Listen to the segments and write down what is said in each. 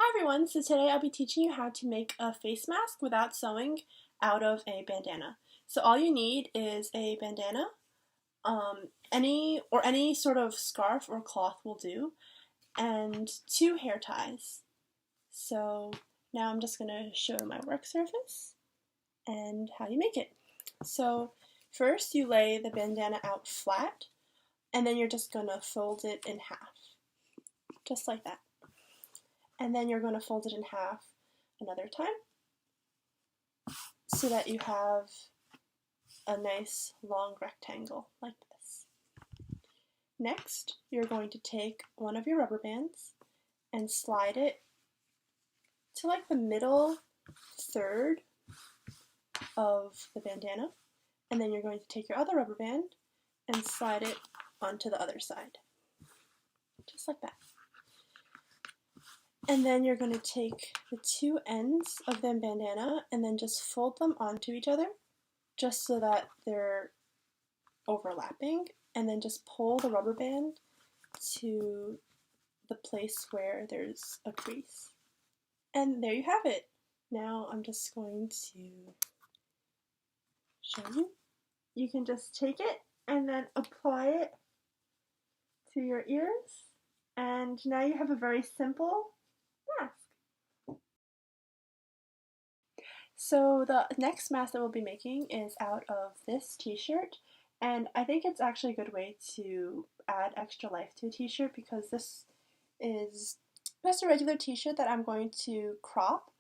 Hi everyone, so today I'll be teaching you how to make a face mask without sewing out of a bandana. So all you need is a bandana, any sort of scarf or cloth will do, and 2 hair ties. So now I'm just going to show my work surface and how you make it. So first you lay the bandana out flat, and then you're just going to fold it in half, just like that. And then you're going to fold it in half another time so that you have a nice long rectangle like this. Next, you're going to take one of your rubber bands and slide it to like the middle third of the bandana, and then you're going to take your other rubber band and slide it onto the other side, just like that. And then you're going to take the 2 ends of the bandana and then just fold them onto each other, just so that they're overlapping, and then just pull the rubber band to the place where there's a crease. And there you have it. Now I'm just going to show you. You can just take it and then apply it to your ears, and now you have a very simple mask. So the next mask that we'll be making is out of this t-shirt, and I think it's actually a good way to add extra life to a t-shirt because this is just a regular t-shirt that I'm going to crop,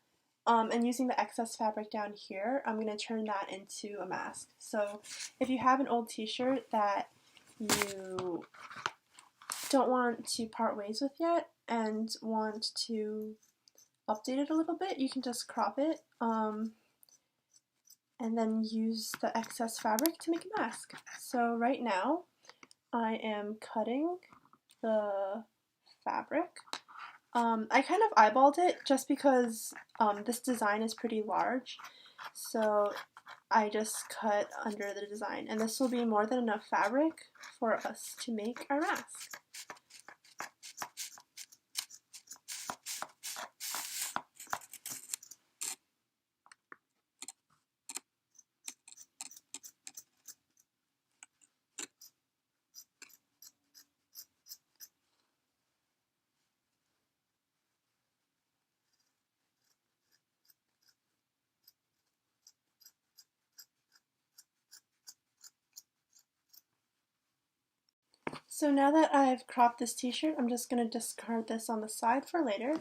and using the excess fabric down here, I'm going to turn that into a mask. So if you have an old t-shirt that you don't want to part ways with yet and want to update it a little bit, you can just crop it and then use the excess fabric to make a mask. So right now I am cutting the fabric. I kind of eyeballed it just because this design is pretty large, so I just cut under the design, and this will be more than enough fabric for us to make our mask. So now that I've cropped this t-shirt, I'm just going to discard this on the side for later,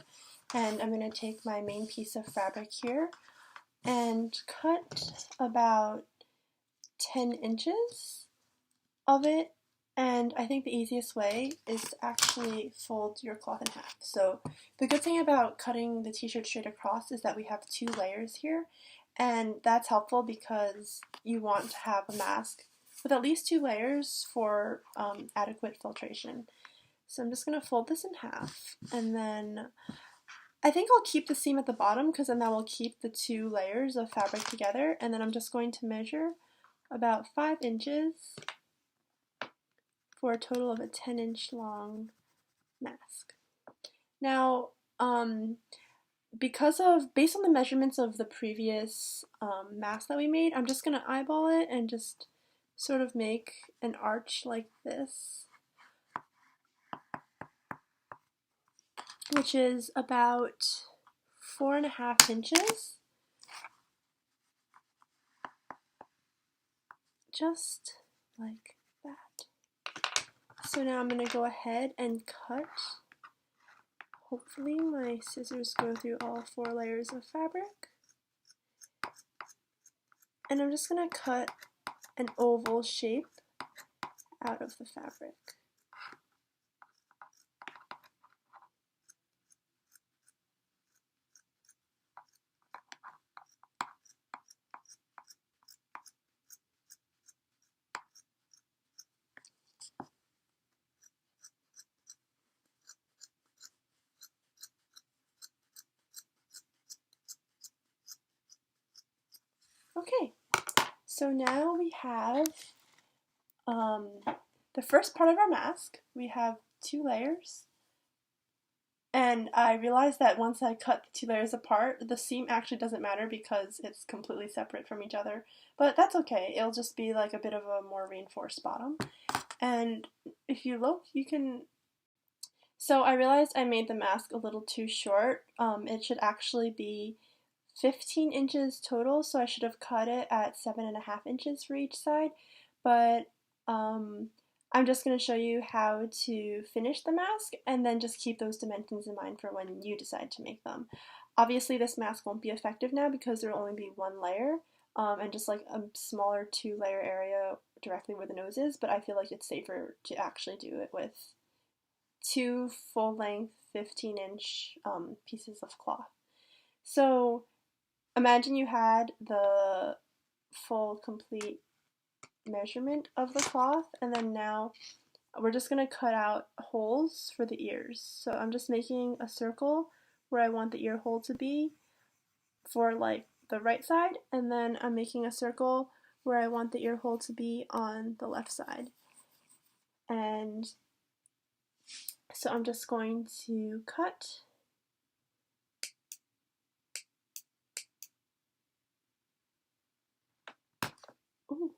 and I'm going to take my main piece of fabric here and cut about 10 inches of it, and I think the easiest way is to actually fold your cloth in half. So the good thing about cutting the t-shirt straight across is that we have 2 layers here, and that's helpful because you want to have a mask with at least 2 layers for adequate filtration. So I'm just going to fold this in half, and then I think I'll keep the seam at the bottom because then that will keep the 2 layers of fabric together, and then I'm just going to measure about 5 inches for a total of a 10-inch long mask. Now, based on the measurements of the previous mask that we made, I'm just going to eyeball it and just sort of make an arch like this, which is about 4.5 inches. Just like that. So now I'm going to go ahead and cut. Hopefully my scissors go through all 4 layers of fabric. And I'm just going to cut an oval shape out of the fabric. Okay, so now we have the first part of our mask. We have 2 layers And I realized that once I cut the 2 layers apart, the seam actually doesn't matter because it's completely separate from each other. But that's okay. It'll just be like a bit of a more reinforced bottom. And if you look, you can... So I realized I made the mask a little too short. It should actually be 15 inches total, so I should have cut it at 7.5 inches for each side. But I'm just going to show you how to finish the mask and then just keep those dimensions in mind for when you decide to make them. Obviously this mask won't be effective now because there will only be 1 layer and just like a smaller 2-layer area directly where the nose is, but I feel like it's safer to actually do it with 2 full-length 15-inch pieces of cloth. So imagine you had the full complete measurement of the cloth, and then now we're just going to cut out holes for the ears. So I'm just making a circle where I want the ear hole to be for like the right side, and then I'm making a circle where I want the ear hole to be on the left side. And so I'm just going to cut. Ooh.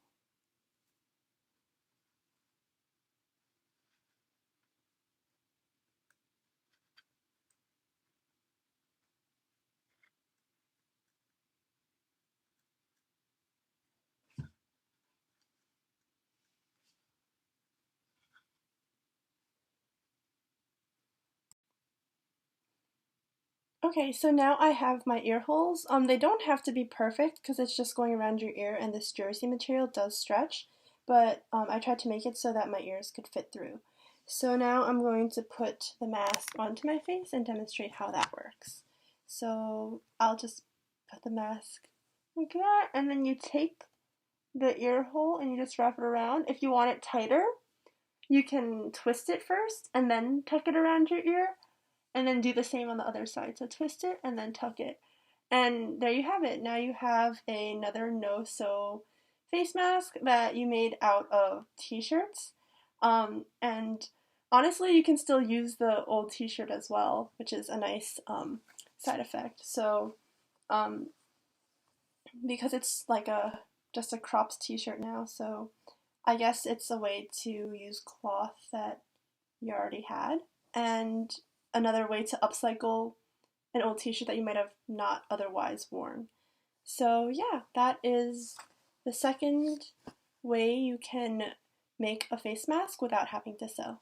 Okay, so now I have my ear holes. They don't have to be perfect because it's just going around your ear and this jersey material does stretch, but I tried to make it so that my ears could fit through. So now I'm going to put the mask onto my face and demonstrate how that works. So I'll just put the mask like that, and then you take the ear hole and you just wrap it around. If you want it tighter, you can twist it first and then tuck it around your ear. And then do the same on the other side. So twist it and then tuck it. And there you have it. Now you have another no-sew face mask that you made out of t-shirts. And honestly, you can still use the old t-shirt as well, which is a nice side effect. So because it's like just a cropped t-shirt now, so I guess it's a way to use cloth that you already had, and another way to upcycle an old t-shirt that you might have not otherwise worn. So yeah, that is the second way you can make a face mask without having to sew.